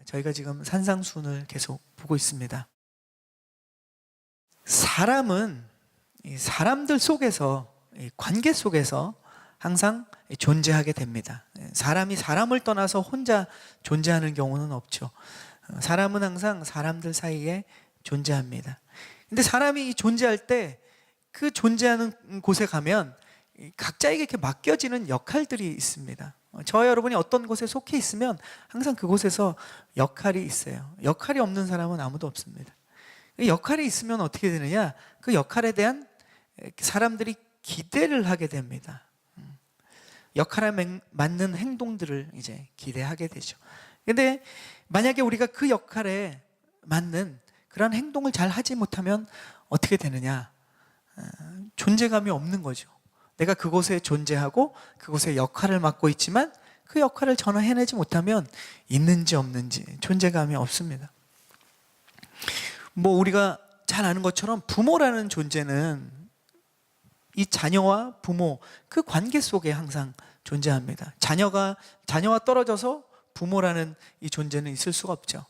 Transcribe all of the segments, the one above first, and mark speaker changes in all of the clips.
Speaker 1: 저희가 지금 산상수훈을 계속 보고 있습니다. 사람은 이 사람들 속에서, 이 관계 속에서 항상 존재하게 됩니다. 사람이 사람을 떠나서 혼자 존재하는 경우는 없죠. 사람은 항상 사람들 사이에 존재합니다. 근데 사람이 존재할 때 그 존재하는 곳에 가면 각자에게 이렇게 맡겨지는 역할들이 있습니다. 저와 여러분이 어떤 곳에 속해 있으면 항상 그곳에서 역할이 있어요. 역할이 없는 사람은 아무도 없습니다. 역할이 있으면 어떻게 되느냐? 그 역할에 대한 사람들이 기대를 하게 됩니다. 역할에 맞는 행동들을 이제 기대하게 되죠. 근데 만약에 우리가 그 역할에 맞는 그런 행동을 잘 하지 못하면 어떻게 되느냐? 존재감이 없는 거죠. 내가 그곳에 존재하고 그곳에 역할을 맡고 있지만 그 역할을 전혀 해내지 못하면 있는지 없는지 존재감이 없습니다. 우리가 잘 아는 것처럼 부모라는 존재는 이 자녀와 부모 그 관계 속에 항상 존재합니다. 자녀와 떨어져서 부모라는 이 존재는 있을 수가 없죠.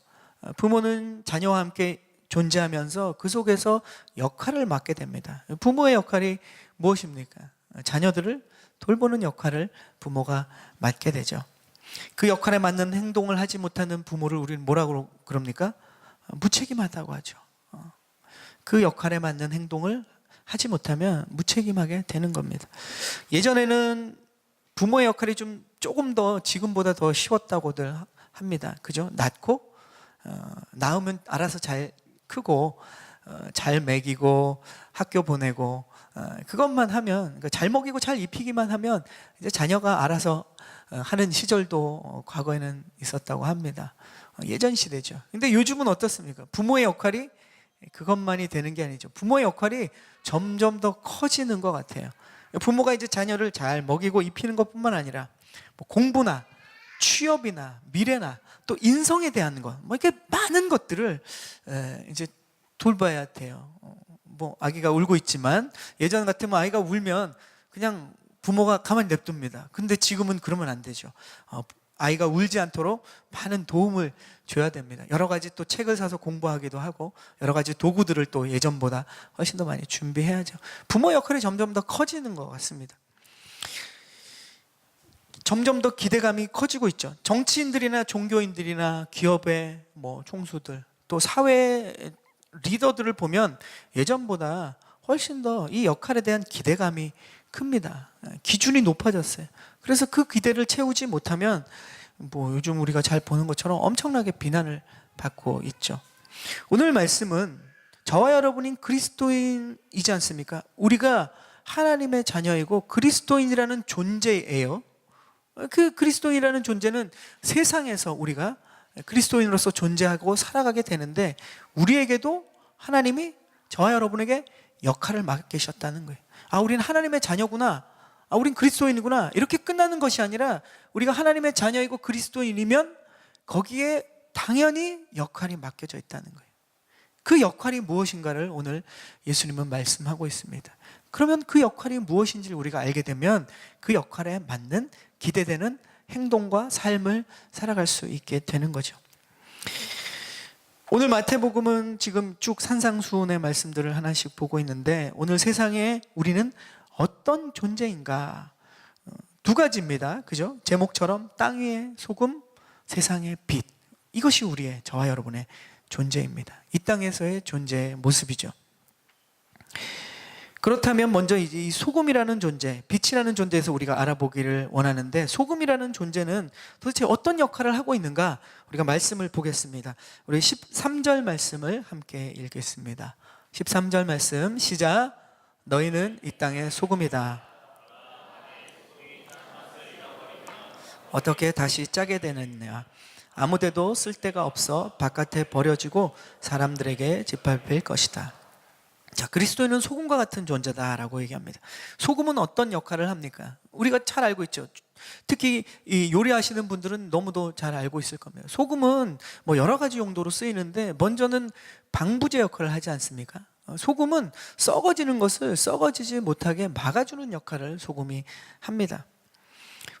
Speaker 1: 부모는 자녀와 함께 존재하면서 그 속에서 역할을 맡게 됩니다. 부모의 역할이 무엇입니까? 자녀들을 돌보는 역할을 부모가 맡게 되죠. 그 역할에 맞는 행동을 하지 못하는 부모를 우리는 뭐라고 그럽니까? 무책임하다고 하죠. 그 역할에 맞는 행동을 하지 못하면 무책임하게 되는 겁니다. 예전에는 부모의 역할이 조금 더 지금보다 더 쉬웠다고들 합니다. 그죠? 낳으면 알아서 잘 크고 잘 먹이고 학교 보내고 그것만 하면, 그러니까 잘 먹이고 잘 입히기만 하면 이제 자녀가 알아서 하는 시절도 과거에는 있었다고 합니다. 예전 시대죠. 근데 요즘은 어떻습니까? 부모의 역할이 그것만이 되는 게 아니죠. 부모의 역할이 점점 더 커지는 것 같아요. 부모가 이제 자녀를 잘 먹이고 입히는 것뿐만 아니라 공부나 취업이나 미래나 또 인성에 대한 것, 이렇게 많은 것들을 이제 돌봐야 돼요. 아기가 울고 있지만 예전 같으면 아이가 울면 그냥 부모가 가만히 냅둡니다. 근데 지금은 그러면 안 되죠. 아이가 울지 않도록 많은 도움을 줘야 됩니다. 여러 가지 또 책을 사서 공부하기도 하고 여러 가지 도구들을 또 예전보다 훨씬 더 많이 준비해야죠. 부모 역할이 점점 더 커지는 것 같습니다. 점점 더 기대감이 커지고 있죠. 정치인들이나 종교인들이나 기업의 총수들 또 사회 리더들을 보면 예전보다 훨씬 더 이 역할에 대한 기대감이 큽니다. 기준이 높아졌어요. 그래서 그 기대를 채우지 못하면 요즘 우리가 잘 보는 것처럼 엄청나게 비난을 받고 있죠. 오늘 말씀은 저와 여러분인 그리스도인이지 않습니까? 우리가 하나님의 자녀이고 그리스도인이라는 존재예요. 그 그리스도인이라는 존재는 세상에서 우리가 그리스도인으로서 존재하고 살아가게 되는데 우리에게도 하나님이 저와 여러분에게 역할을 맡기셨다는 거예요. 우리는 하나님의 자녀구나. 우린 그리스도인이구나. 이렇게 끝나는 것이 아니라 우리가 하나님의 자녀이고 그리스도인이면 거기에 당연히 역할이 맡겨져 있다는 거예요. 그 역할이 무엇인가를 오늘 예수님은 말씀하고 있습니다. 그러면 그 역할이 무엇인지를 우리가 알게 되면 그 역할에 맞는 기대되는 행동과 삶을 살아갈 수 있게 되는 거죠. 오늘 마태복음은 지금 쭉 산상수훈의 말씀들을 하나씩 보고 있는데 오늘 세상에 우리는 어떤 존재인가? 두 가지입니다. 그죠? 제목처럼 땅 위의 소금, 세상의 빛. 이것이 우리의, 저와 여러분의 존재입니다. 이 땅에서의 존재의 모습이죠. 그렇다면 먼저 이 소금이라는 존재, 빛이라는 존재에서 우리가 알아보기를 원하는데 소금이라는 존재는 도대체 어떤 역할을 하고 있는가? 우리가 말씀을 보겠습니다. 우리 13절 말씀을 함께 읽겠습니다. 13절 말씀 시작. 너희는 이 땅의 소금이다. 어떻게 다시 짜게 되느냐? 아무데도 쓸 데가 없어 바깥에 버려지고 사람들에게 짓밟힐 것이다. 자, 그리스도인은 소금과 같은 존재다라고 얘기합니다. 소금은 어떤 역할을 합니까? 우리가 잘 알고 있죠. 특히 이 요리하시는 분들은 너무도 잘 알고 있을 겁니다. 소금은 여러 가지 용도로 쓰이는데 먼저는 방부제 역할을 하지 않습니까? 소금은 썩어지는 것을 썩어지지 못하게 막아주는 역할을 소금이 합니다.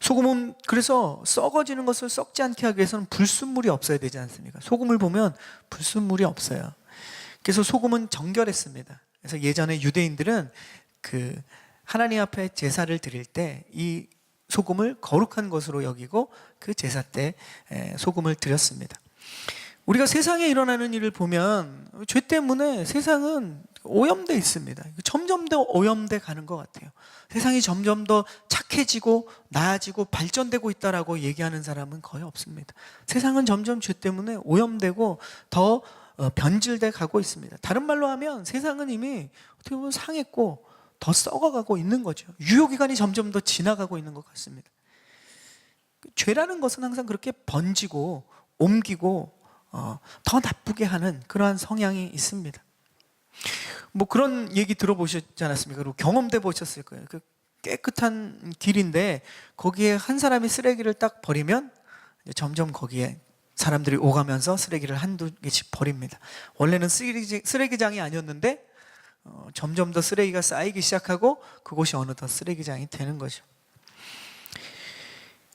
Speaker 1: 소금은 그래서 썩어지는 것을 썩지 않게 하기 위해서는 불순물이 없어야 되지 않습니까? 소금을 보면 불순물이 없어요. 그래서 소금은 정결했습니다. 그래서 예전에 유대인들은 그 하나님 앞에 제사를 드릴 때 이 소금을 거룩한 것으로 여기고 그 제사 때 소금을 드렸습니다. 우리가 세상에 일어나는 일을 보면 죄 때문에 세상은 오염돼 있습니다. 점점 더 오염돼 가는 것 같아요. 세상이 점점 더 착해지고 나아지고 발전되고 있다라고 얘기하는 사람은 거의 없습니다. 세상은 점점 죄 때문에 오염되고 더 변질돼 가고 있습니다. 다른 말로 하면 세상은 이미 어떻게 보면 상했고 더 썩어가고 있는 거죠. 유효기간이 점점 더 지나가고 있는 것 같습니다. 죄라는 것은 항상 그렇게 번지고 옮기고 더 나쁘게 하는 그러한 성향이 있습니다. 뭐 그런 얘기 들어보셨지 않았습니까? 그리고 경험돼 보셨을 거예요. 그 깨끗한 길인데 거기에 한 사람이 쓰레기를 딱 버리면 점점 거기에 사람들이 오가면서 쓰레기를 한두 개씩 버립니다. 원래는 쓰레기장이 아니었는데 점점 더 쓰레기가 쌓이기 시작하고 그곳이 어느덧 쓰레기장이 되는 거죠.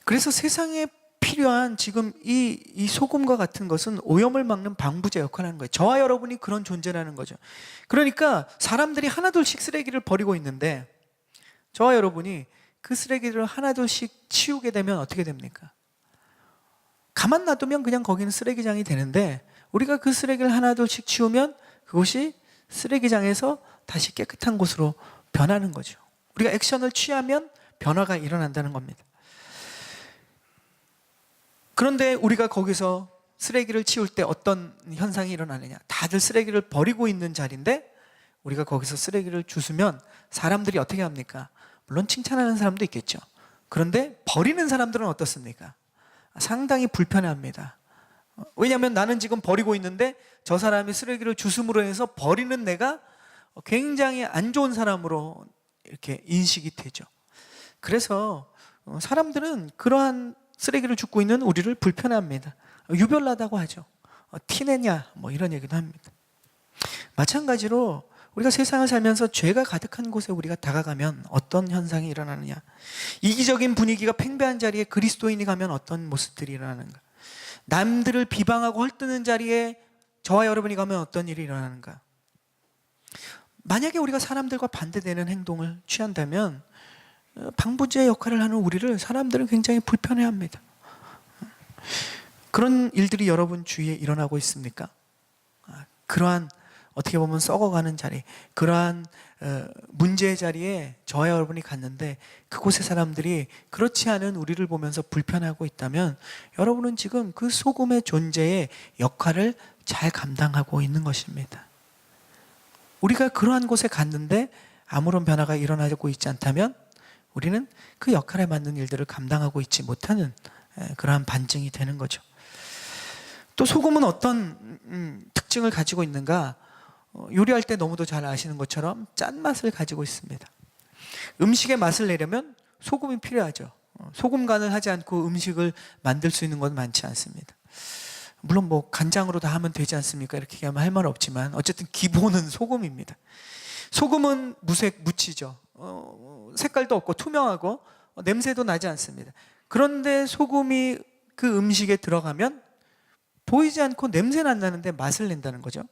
Speaker 1: 그래서 세상에 필요한 지금 이 소금과 같은 것은 오염을 막는 방부제 역할을 하는 거예요. 저와 여러분이 그런 존재라는 거죠. 그러니까 사람들이 하나둘씩 쓰레기를 버리고 있는데 저와 여러분이 그 쓰레기를 하나둘씩 치우게 되면 어떻게 됩니까? 가만 놔두면 그냥 거기는 쓰레기장이 되는데 우리가 그 쓰레기를 하나둘씩 치우면 그곳이 쓰레기장에서 다시 깨끗한 곳으로 변하는 거죠. 우리가 액션을 취하면 변화가 일어난다는 겁니다. 그런데 우리가 거기서 쓰레기를 치울 때 어떤 현상이 일어나느냐? 다들 쓰레기를 버리고 있는 자리인데 우리가 거기서 쓰레기를 주우면 사람들이 어떻게 합니까? 물론 칭찬하는 사람도 있겠죠. 그런데 버리는 사람들은 어떻습니까? 상당히 불편해합니다. 왜냐하면 나는 지금 버리고 있는데 저 사람이 쓰레기를 주움으로 해서 버리는 내가 굉장히 안 좋은 사람으로 이렇게 인식이 되죠. 그래서 사람들은 그러한 쓰레기를 줍고 있는 우리를 불편해합니다. 유별나다고 하죠. 티내냐 뭐 이런 얘기도 합니다. 마찬가지로 우리가 세상을 살면서 죄가 가득한 곳에 우리가 다가가면 어떤 현상이 일어나느냐? 이기적인 분위기가 팽배한 자리에 그리스도인이 가면 어떤 모습들이 일어나는가? 남들을 비방하고 헐뜯는 자리에 저와 여러분이 가면 어떤 일이 일어나는가? 만약에 우리가 사람들과 반대되는 행동을 취한다면 방부제 역할을 하는 우리를 사람들은 굉장히 불편해합니다. 그런 일들이 여러분 주위에 일어나고 있습니까? 그러한 어떻게 보면 썩어가는 자리, 그러한 문제의 자리에 저와 여러분이 갔는데 그곳의 사람들이 그렇지 않은 우리를 보면서 불편하고 있다면 여러분은 지금 그 소금의 존재의 역할을 잘 감당하고 있는 것입니다. 우리가 그러한 곳에 갔는데 아무런 변화가 일어나고 있지 않다면 우리는 그 역할에 맞는 일들을 감당하고 있지 못하는 그러한 반증이 되는 거죠. 또 소금은 어떤 특징을 가지고 있는가? 요리할 때 너무도 잘 아시는 것처럼 짠맛을 가지고 있습니다. 음식의 맛을 내려면 소금이 필요하죠. 소금 간을 하지 않고 음식을 만들 수 있는 건 많지 않습니다. 물론 뭐 간장으로 다 하면 되지 않습니까? 이렇게 얘기하면 할 말 없지만 어쨌든 기본은 소금입니다. 소금은 무색 무치죠. 색깔도 없고 투명하고 냄새도 나지 않습니다. 그런데 소금이 그 음식에 들어가면 보이지 않고 냄새는 안 나는데 맛을 낸다는 거죠.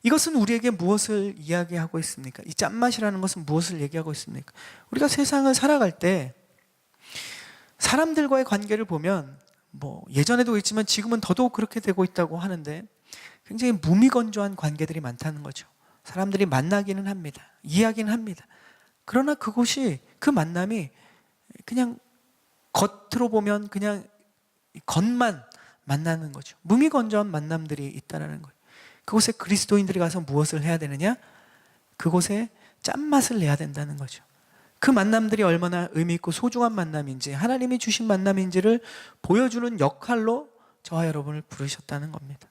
Speaker 1: 이것은 우리에게 무엇을 이야기하고 있습니까? 이 짠맛이라는 것은 무엇을 얘기하고 있습니까? 우리가 세상을 살아갈 때 사람들과의 관계를 보면 뭐 예전에도 있지만 지금은 더더욱 그렇게 되고 있다고 하는데 굉장히 무미건조한 관계들이 많다는 거죠. 사람들이 만나기는 합니다. 이야기는 합니다. 그러나 그곳이 그 만남이 그냥 겉으로 보면 그냥 겉만 만나는 거죠. 무미건조한 만남들이 있다는 거예요. 그곳에 그리스도인들이 가서 무엇을 해야 되느냐? 그곳에 짠맛을 내야 된다는 거죠. 그 만남들이 얼마나 의미 있고 소중한 만남인지 하나님이 주신 만남인지를 보여주는 역할로 저와 여러분을 부르셨다는 겁니다.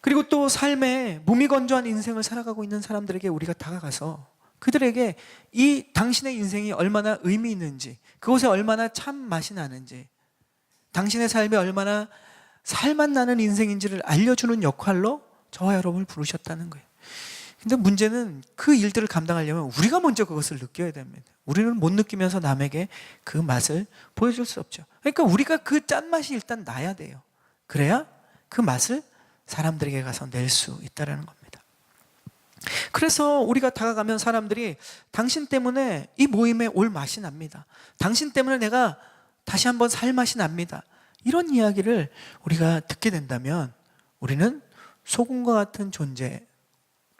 Speaker 1: 그리고 또 삶에 무미건조한 인생을 살아가고 있는 사람들에게 우리가 다가가서 그들에게 이 당신의 인생이 얼마나 의미 있는지, 그곳에 얼마나 참 맛이 나는지, 당신의 삶이 얼마나 살맛 나는 인생인지를 알려주는 역할로 저와 여러분을 부르셨다는 거예요. 근데 문제는 그 일들을 감당하려면 우리가 먼저 그것을 느껴야 됩니다. 우리는 못 느끼면서 남에게 그 맛을 보여줄 수 없죠. 그러니까 우리가 그 짠맛이 일단 나야 돼요. 그래야 그 맛을 사람들에게 가서 낼 수 있다는 겁니다. 그래서 우리가 다가가면 사람들이 당신 때문에 이 모임에 올 맛이 납니다. 당신 때문에 내가 다시 한번 살 맛이 납니다. 이런 이야기를 우리가 듣게 된다면 우리는 소금과 같은 존재,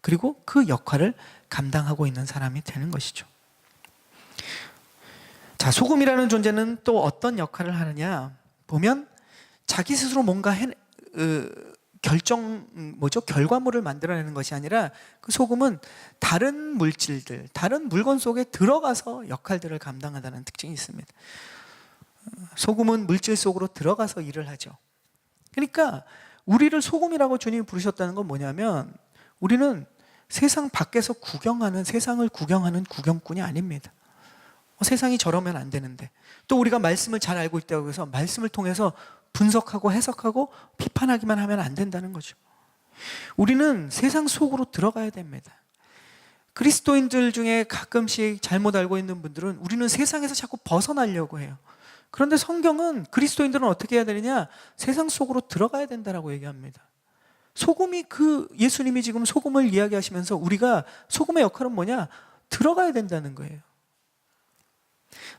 Speaker 1: 그리고 그 역할을 감당하고 있는 사람이 되는 것이죠. 자, 소금이라는 존재는 또 어떤 역할을 하느냐 보면 자기 스스로 뭔가 결과물을 만들어내는 것이 아니라 그 소금은 다른 물질들, 다른 물건 속에 들어가서 역할들을 감당한다는 특징이 있습니다. 소금은 물질 속으로 들어가서 일을 하죠. 그러니까 우리를 소금이라고 주님이 부르셨다는 건 뭐냐면 우리는 세상 밖에서 세상을 구경하는 구경꾼이 아닙니다. 세상이 저러면 안 되는데, 또 우리가 말씀을 잘 알고 있다고 해서 말씀을 통해서 분석하고 해석하고 비판하기만 하면 안 된다는 거죠. 우리는 세상 속으로 들어가야 됩니다. 그리스도인들 중에 가끔씩 잘못 알고 있는 분들은 우리는 세상에서 자꾸 벗어나려고 해요. 그런데 성경은 그리스도인들은 어떻게 해야 되느냐? 세상 속으로 들어가야 된다라고 얘기합니다. 소금이 예수님이 지금 소금을 이야기하시면서 우리가 소금의 역할은 뭐냐? 들어가야 된다는 거예요.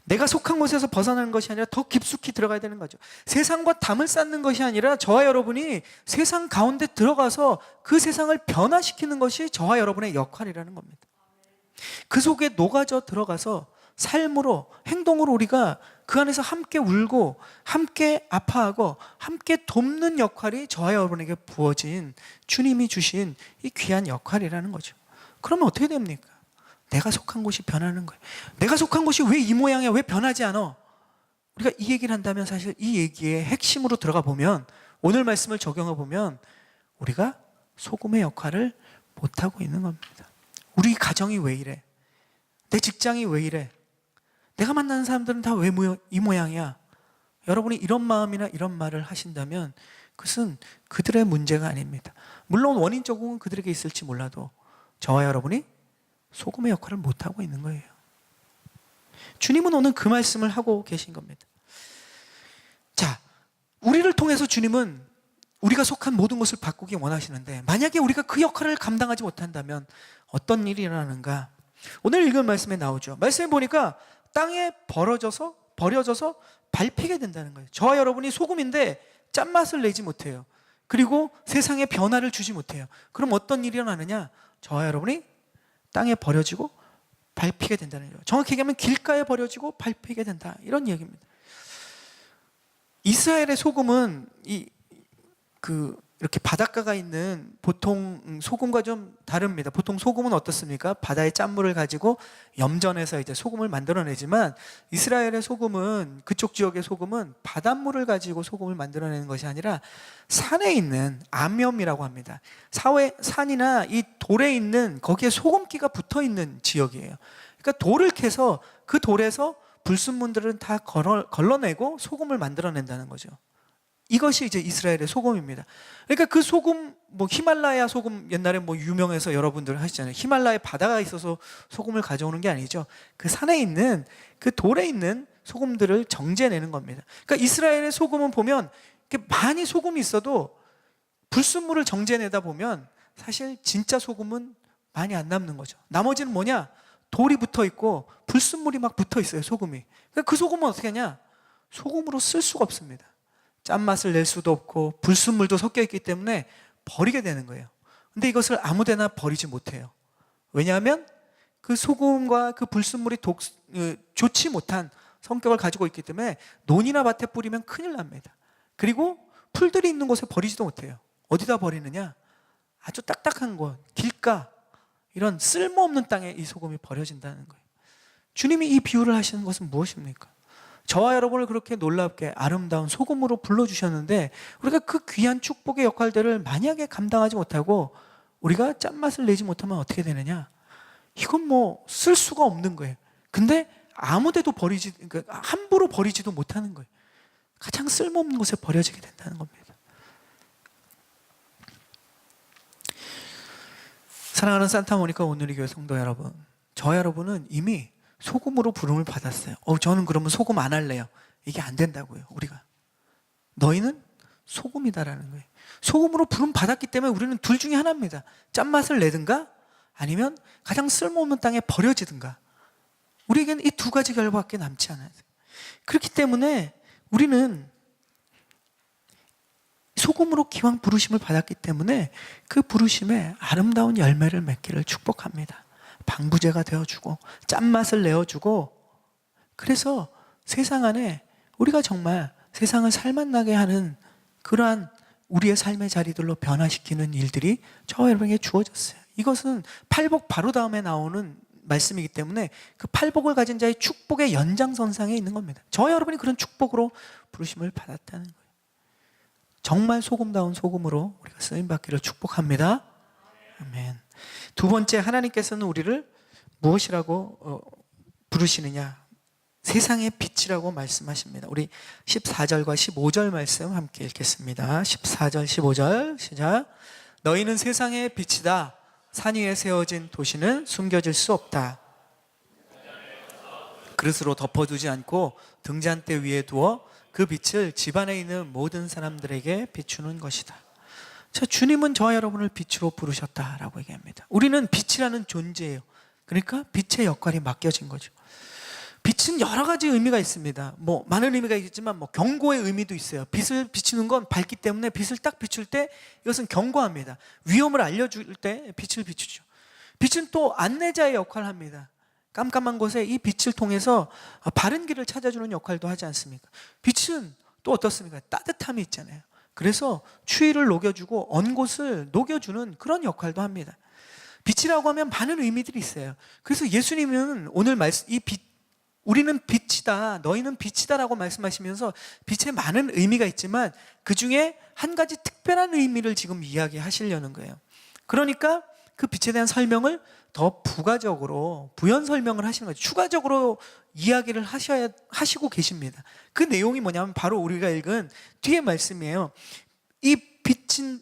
Speaker 1: 내가 속한 곳에서 벗어나는 것이 아니라 더 깊숙이 들어가야 되는 거죠. 세상과 담을 쌓는 것이 아니라 저와 여러분이 세상 가운데 들어가서 그 세상을 변화시키는 것이 저와 여러분의 역할이라는 겁니다. 그 속에 녹아져 들어가서 삶으로, 행동으로 우리가 그 안에서 함께 울고 함께 아파하고 함께 돕는 역할이 저와 여러분에게 부어진 주님이 주신 이 귀한 역할이라는 거죠. 그러면 어떻게 됩니까? 내가 속한 곳이 변하는 거예요. 내가 속한 곳이 왜 이 모양이야? 왜 변하지 않아? 우리가 이 얘기를 한다면 사실 이 얘기의 핵심으로 들어가 보면, 오늘 말씀을 적용해 보면 우리가 소금의 역할을 못하고 있는 겁니다. 우리 가정이 왜 이래? 내 직장이 왜 이래? 내가 만나는 사람들은 다 왜 이 모양이야? 여러분이 이런 마음이나 이런 말을 하신다면 그것은 그들의 문제가 아닙니다. 물론 원인적으로는 그들에게 있을지 몰라도 저와 여러분이 소금의 역할을 못하고 있는 거예요. 주님은 오늘 그 말씀을 하고 계신 겁니다. 자, 우리를 통해서 주님은 우리가 속한 모든 것을 바꾸기 원하시는데, 만약에 우리가 그 역할을 감당하지 못한다면 어떤 일이 일어나는가? 오늘 읽은 말씀에 나오죠. 말씀에 보니까 땅에 버려져서 밟히게 된다는 거예요. 저와 여러분이 소금인데 짠맛을 내지 못해요. 그리고 세상에 변화를 주지 못해요. 그럼 어떤 일이 일어나느냐? 저와 여러분이 땅에 버려지고 밟히게 된다는 거예요. 정확히 얘기하면 길가에 버려지고 밟히게 된다, 이런 얘기입니다. 이스라엘의 소금은 이렇게 바닷가가 있는 보통 소금과 좀 다릅니다. 보통 소금은 어떻습니까? 바다의 짠물을 가지고 염전해서 이제 소금을 만들어내지만, 이스라엘의 소금은, 그쪽 지역의 소금은 바닷물을 가지고 소금을 만들어내는 것이 아니라 산에 있는 암염이라고 합니다. 산이나 이 돌에 있는, 거기에 소금기가 붙어 있는 지역이에요. 그러니까 돌을 캐서 그 돌에서 불순물들은 다 걸러내고 소금을 만들어낸다는 거죠. 이것이 이제 이스라엘의 소금입니다. 그러니까 그 소금, 히말라야 소금 옛날에 유명해서 여러분들 하시잖아요. 히말라야 바다가 있어서 소금을 가져오는 게 아니죠. 그 산에 있는, 그 돌에 있는 소금들을 정제해내는 겁니다. 그러니까 이스라엘의 소금은 보면 이렇게 많이 소금이 있어도 불순물을 정제해내다 보면 사실 진짜 소금은 많이 안 남는 거죠. 나머지는 뭐냐? 돌이 붙어 있고 불순물이 막 붙어 있어요, 소금이. 그러니까 그 소금은 어떻게 하냐? 소금으로 쓸 수가 없습니다. 짠맛을 낼 수도 없고 불순물도 섞여 있기 때문에 버리게 되는 거예요. 근데 이것을 아무데나 버리지 못해요. 왜냐하면 그 소금과 그 불순물이 좋지 못한 성격을 가지고 있기 때문에 논이나 밭에 뿌리면 큰일 납니다. 그리고 풀들이 있는 곳에 버리지도 못해요. 어디다 버리느냐? 아주 딱딱한 곳, 길가, 이런 쓸모없는 땅에 이 소금이 버려진다는 거예요. 주님이 이 비유를 하시는 것은 무엇입니까? 저와 여러분을 그렇게 놀랍게 아름다운 소금으로 불러주셨는데, 우리가 그 귀한 축복의 역할들을 만약에 감당하지 못하고 우리가 짠맛을 내지 못하면 어떻게 되느냐? 이건 쓸 수가 없는 거예요. 근데 아무데도 그러니까 함부로 버리지도 못하는 거예요. 가장 쓸모없는 곳에 버려지게 된다는 겁니다. 사랑하는 산타모니카 오늘의 교회 성도 여러분, 저 여러분은 이미 소금으로 부름을 받았어요. 저는 그러면 소금 안 할래요. 이게 안 된다고요. 우리가 너희는 소금이다라는 거예요. 소금으로 부름 받았기 때문에 우리는 둘 중에 하나입니다. 짠맛을 내든가 아니면 가장 쓸모없는 땅에 버려지든가. 우리에게는 이 두 가지 결과밖에 남지 않아요. 그렇기 때문에 우리는 소금으로 기왕 부르심을 받았기 때문에 그 부르심에 아름다운 열매를 맺기를 축복합니다. 방부제가 되어주고 짠맛을 내어주고, 그래서 세상 안에 우리가 정말 세상을 살맛나게 하는 그러한 우리의 삶의 자리들로 변화시키는 일들이 저와 여러분에게 주어졌어요. 이것은 팔복 바로 다음에 나오는 말씀이기 때문에 그 팔복을 가진 자의 축복의 연장선상에 있는 겁니다. 저와 여러분이 그런 축복으로 부르심을 받았다는 거예요. 정말 소금다운 소금으로 우리가 쓰임받기를 축복합니다. 아멘. 두 번째, 하나님께서는 우리를 무엇이라고 부르시느냐? 세상의 빛이라고 말씀하십니다. 우리 14절과 15절 말씀 함께 읽겠습니다. 14절 15절 시작. 너희는 세상의 빛이다. 산 위에 세워진 도시는 숨겨질 수 없다. 그릇으로 덮어두지 않고 등잔대 위에 두어 그 빛을 집안에 있는 모든 사람들에게 비추는 것이다. 자, 주님은 저와 여러분을 빛으로 부르셨다라고 얘기합니다. 우리는 빛이라는 존재예요. 그러니까 빛의 역할이 맡겨진 거죠. 빛은 여러 가지 의미가 있습니다. 많은 의미가 있겠지만 경고의 의미도 있어요. 빛을 비추는 건 밝기 때문에 빛을 딱 비출 때 이것은 경고합니다. 위험을 알려줄 때 빛을 비추죠. 빛은 또 안내자의 역할을 합니다. 깜깜한 곳에 이 빛을 통해서 바른 길을 찾아주는 역할도 하지 않습니까? 빛은 또 어떻습니까? 따뜻함이 있잖아요. 그래서 추위를 녹여주고 언 곳을 녹여주는 그런 역할도 합니다. 빛이라고 하면 많은 의미들이 있어요. 그래서 예수님은 오늘 이 빛, 우리는 빛이다, 너희는 빛이다라고 말씀하시면서 빛에 많은 의미가 있지만 그 중에 한 가지 특별한 의미를 지금 이야기하시려는 거예요. 그러니까 그 빛에 대한 설명을 더 부가적으로 부연 설명을 하시는 거죠. 추가적으로 이야기를 하시고 계십니다. 그 내용이 뭐냐면 바로 우리가 읽은 뒤에 말씀이에요. 이 빛은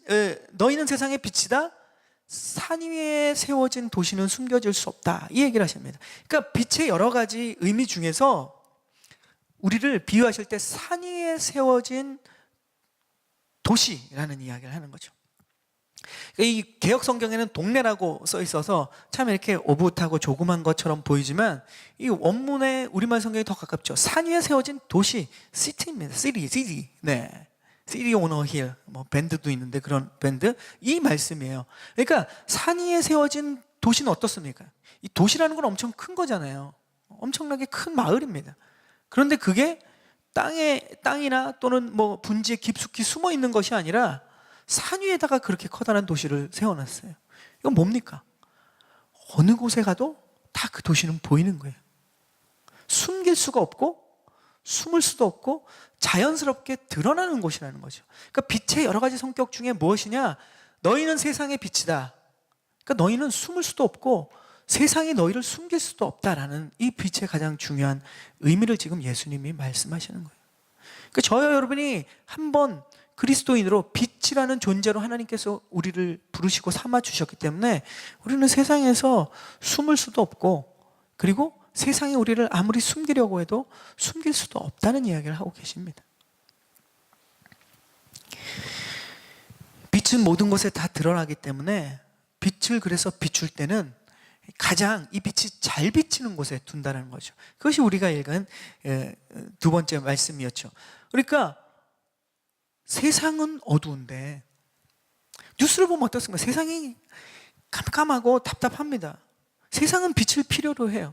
Speaker 1: 너희는 세상의 빛이다. 산 위에 세워진 도시는 숨겨질 수 없다. 이 얘기를 하십니다. 그러니까 빛의 여러 가지 의미 중에서 우리를 비유하실 때 산 위에 세워진 도시라는 이야기를 하는 거죠. 이 개역 성경에는 동네라고 써 있어서 참 이렇게 오붓하고 조그만 것처럼 보이지만 이 원문의 우리말 성경이 더 가깝죠. 산 위에 세워진 도시, 시티입니다. 시티. 네. 시티 오너 힐, 밴드도 있는데 그런 밴드, 이 말씀이에요. 그러니까 산 위에 세워진 도시는 어떻습니까? 이 도시라는 건 엄청 큰 거잖아요. 엄청나게 큰 마을입니다. 그런데 그게 땅이나 또는 분지에 깊숙이 숨어 있는 것이 아니라 산 위에다가 그렇게 커다란 도시를 세워놨어요. 이건 뭡니까? 어느 곳에 가도 다 그 도시는 보이는 거예요. 숨길 수가 없고 숨을 수도 없고 자연스럽게 드러나는 곳이라는 거죠. 그러니까 빛의 여러 가지 성격 중에 무엇이냐? 너희는 세상의 빛이다. 그러니까 너희는 숨을 수도 없고 세상이 너희를 숨길 수도 없다라는 이 빛의 가장 중요한 의미를 지금 예수님이 말씀하시는 거예요. 그러니까 저와 여러분이 한번 그리스도인으로 빛이라는 존재로 하나님께서 우리를 부르시고 삼아주셨기 때문에 우리는 세상에서 숨을 수도 없고, 그리고 세상이 우리를 아무리 숨기려고 해도 숨길 수도 없다는 이야기를 하고 계십니다. 빛은 모든 곳에 다 드러나기 때문에 빛을 그래서 비출 때는 가장 이 빛이 잘 비치는 곳에 둔다는 거죠. 그것이 우리가 읽은 두 번째 말씀이었죠. 그러니까 세상은 어두운데 뉴스를 보면 어떻습니까? 세상이 깜깜하고 답답합니다. 세상은 빛을 필요로 해요.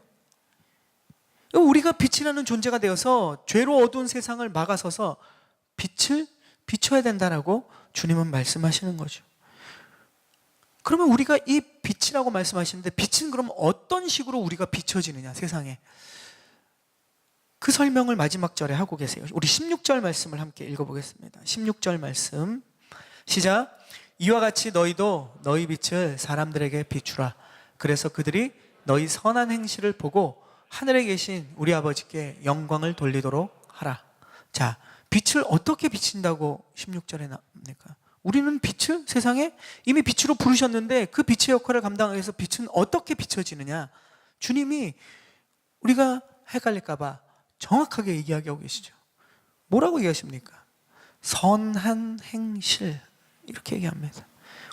Speaker 1: 우리가 빛이라는 존재가 되어서 죄로 어두운 세상을 막아서서 빛을 비춰야 된다라고 주님은 말씀하시는 거죠. 그러면 우리가 이 빛이라고 말씀하시는데 빛은 그럼 어떤 식으로 우리가 비춰지느냐, 세상에. 그 설명을 마지막 절에 하고 계세요. 우리 16절 말씀을 함께 읽어보겠습니다. 16절 말씀 시작. 이와 같이 너희도 너희 빛을 사람들에게 비추라. 그래서 그들이 너희 선한 행실을 보고 하늘에 계신 우리 아버지께 영광을 돌리도록 하라. 자, 빛을 어떻게 비친다고 16절에 나옵니까? 우리는 빛을 세상에 이미 빛으로 부르셨는데 그 빛의 역할을 감당하기 위해서 빛은 어떻게 비춰지느냐? 주님이 우리가 헷갈릴까 봐 정확하게 얘기하고 계시죠. 뭐라고 얘기하십니까? 선한 행실, 이렇게 얘기합니다.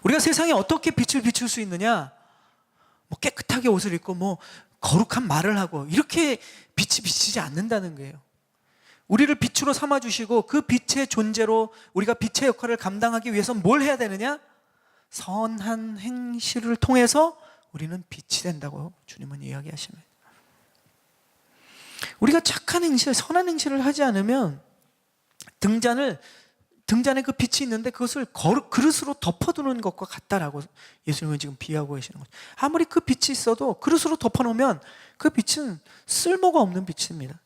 Speaker 1: 우리가 세상에 어떻게 빛을 비출 수 있느냐? 뭐 깨끗하게 옷을 입고 뭐 거룩한 말을 하고 이렇게 빛이 비치지 않는다는 거예요. 우리를 빛으로 삼아주시고 그 빛의 존재로 우리가 빛의 역할을 감당하기 위해서 뭘 해야 되느냐? 선한 행실을 통해서 우리는 빛이 된다고 주님은 이야기하십니다. 우리가 착한 행실, 선한 행실을 하지 않으면 등잔에 그 빛이 있는데 그것을 그릇으로 덮어두는 것과 같다라고 예수님은 지금 비유하고 계시는 거죠. 아무리 그 빛이 있어도 그릇으로 덮어놓으면 그 빛은 쓸모가 없는 빛입니다.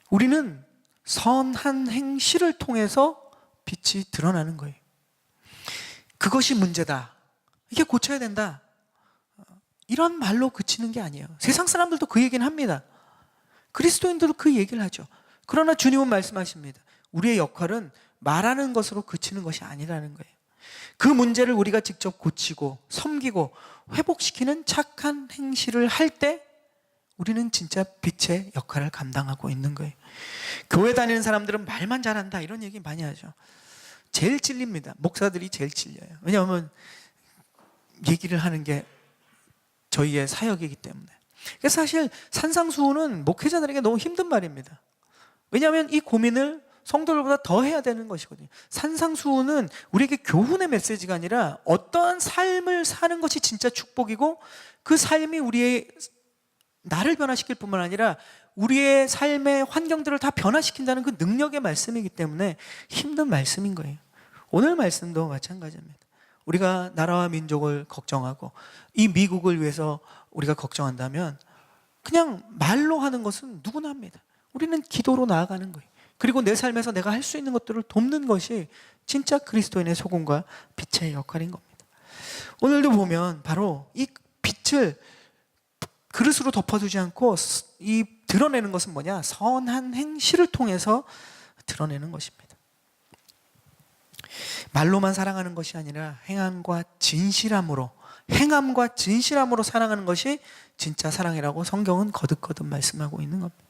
Speaker 1: 우리는 선한 행실을 통해서 빛이 드러나는 거예요. 그것이 문제다, 이게 고쳐야 된다, 이런 말로 그치는 게 아니에요. 세상 사람들도 그 얘기는 합니다. 그리스도인들도 그 얘기를 하죠. 그러나 주님은 말씀하십니다. 우리의 역할은 말하는 것으로 그치는 것이 아니라는 거예요. 그 문제를 우리가 직접 고치고 섬기고 회복시키는 착한 행실을 할 때 우리는 진짜 빛의 역할을 감당하고 있는 거예요. 교회 다니는 사람들은 말만 잘한다 이런 얘기 많이 하죠. 제일 찔립니다. 목사들이 제일 찔려요. 왜냐하면 얘기를 하는 게 저희의 사역이기 때문에. 그래서 사실 산상수훈은 목회자들에게 너무 힘든 말입니다. 왜냐하면 이 고민을 성도들보다 더 해야 되는 것이거든요. 산상수훈은 우리에게 교훈의 메시지가 아니라 어떠한 삶을 사는 것이 진짜 축복이고 그 삶이 우리의 나를 변화시킬 뿐만 아니라 우리의 삶의 환경들을 다 변화시킨다는 그 능력의 말씀이기 때문에 힘든 말씀인 거예요. 오늘 말씀도 마찬가지입니다. 우리가 나라와 민족을 걱정하고 이 미국을 위해서 우리가 걱정한다면 그냥 말로 하는 것은 누구나 합니다. 우리는 기도로 나아가는 거예요. 그리고 내 삶에서 내가 할 수 있는 것들을 돕는 것이 진짜 그리스도인의 소금과 빛의 역할인 겁니다. 오늘도 보면 바로 이 빛을 그릇으로 덮어두지 않고 이 드러내는 것은 뭐냐? 선한 행실을 통해서 드러내는 것입니다. 말로만 사랑하는 것이 아니라 행함과 진실함으로 사랑하는 것이 진짜 사랑이라고 성경은 거듭거듭 말씀하고 있는 겁니다.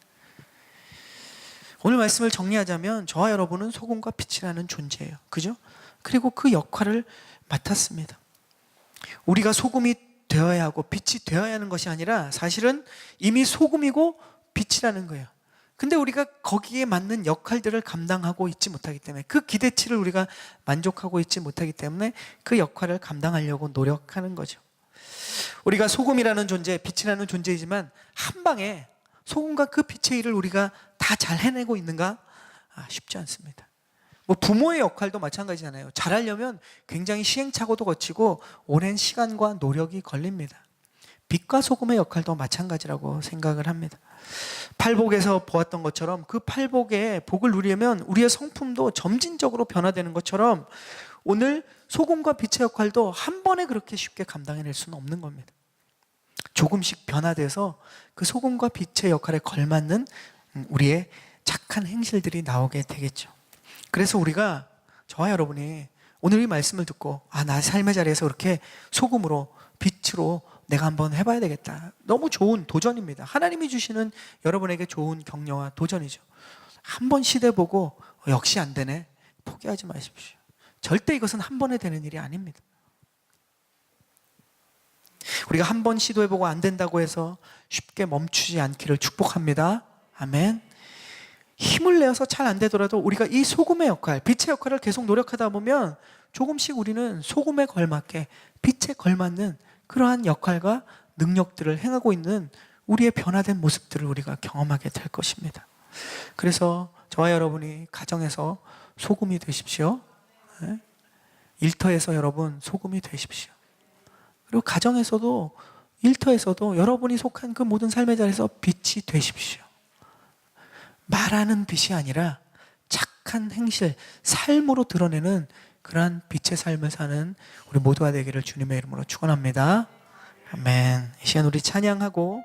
Speaker 1: 오늘 말씀을 정리하자면 저와 여러분은 소금과 빛이라는 존재예요. 그죠? 그리고 그 역할을 맡았습니다. 우리가 소금이 되어야 하고 빛이 되어야 하는 것이 아니라 사실은 이미 소금이고 빛이라는 거예요. 근데 우리가 거기에 맞는 역할들을 감당하고 있지 못하기 때문에, 그 기대치를 우리가 만족하고 있지 못하기 때문에 그 역할을 감당하려고 노력하는 거죠. 우리가 소금이라는 존재, 빛이라는 존재이지만 한 방에 소금과 그 빛의 일을 우리가 다 잘 해내고 있는가? 쉽지 않습니다. 뭐 부모의 역할도 마찬가지잖아요. 잘하려면 굉장히 시행착오도 거치고 오랜 시간과 노력이 걸립니다. 빛과 소금의 역할도 마찬가지라고 생각을 합니다. 팔복에서 보았던 것처럼 그 팔복의 복을 누리려면 우리의 성품도 점진적으로 변화되는 것처럼 오늘 소금과 빛의 역할도 한 번에 그렇게 쉽게 감당해낼 수는 없는 겁니다. 조금씩 변화돼서 그 소금과 빛의 역할에 걸맞는 우리의 착한 행실들이 나오게 되겠죠. 그래서 우리가, 저와 여러분이 오늘 이 말씀을 듣고 나 삶의 자리에서 그렇게 소금으로 빛으로 내가 한번 해봐야 되겠다. 너무 좋은 도전입니다. 하나님이 주시는 여러분에게 좋은 격려와 도전이죠. 한번 시도해보고 역시 안 되네, 포기하지 마십시오. 절대 이것은 한 번에 되는 일이 아닙니다. 우리가 한 번 시도해보고 안 된다고 해서 쉽게 멈추지 않기를 축복합니다. 아멘. 힘을 내어서 잘 안 되더라도 우리가 이 소금의 역할, 빛의 역할을 계속 노력하다 보면 조금씩 우리는 소금에 걸맞게 빛에 걸맞는 그러한 역할과 능력들을 행하고 있는 우리의 변화된 모습들을 우리가 경험하게 될 것입니다. 그래서 저와 여러분이 가정에서 소금이 되십시오. 일터에서 여러분 소금이 되십시오. 그리고 가정에서도, 일터에서도 여러분이 속한 그 모든 삶의 자리에서 빛이 되십시오. 말하는 빛이 아니라 착한 행실, 삶으로 드러내는 그러한 빛의 삶을 사는 우리 모두가 되기를 주님의 이름으로 축원합니다. 아멘. 이 시간 우리 찬양하고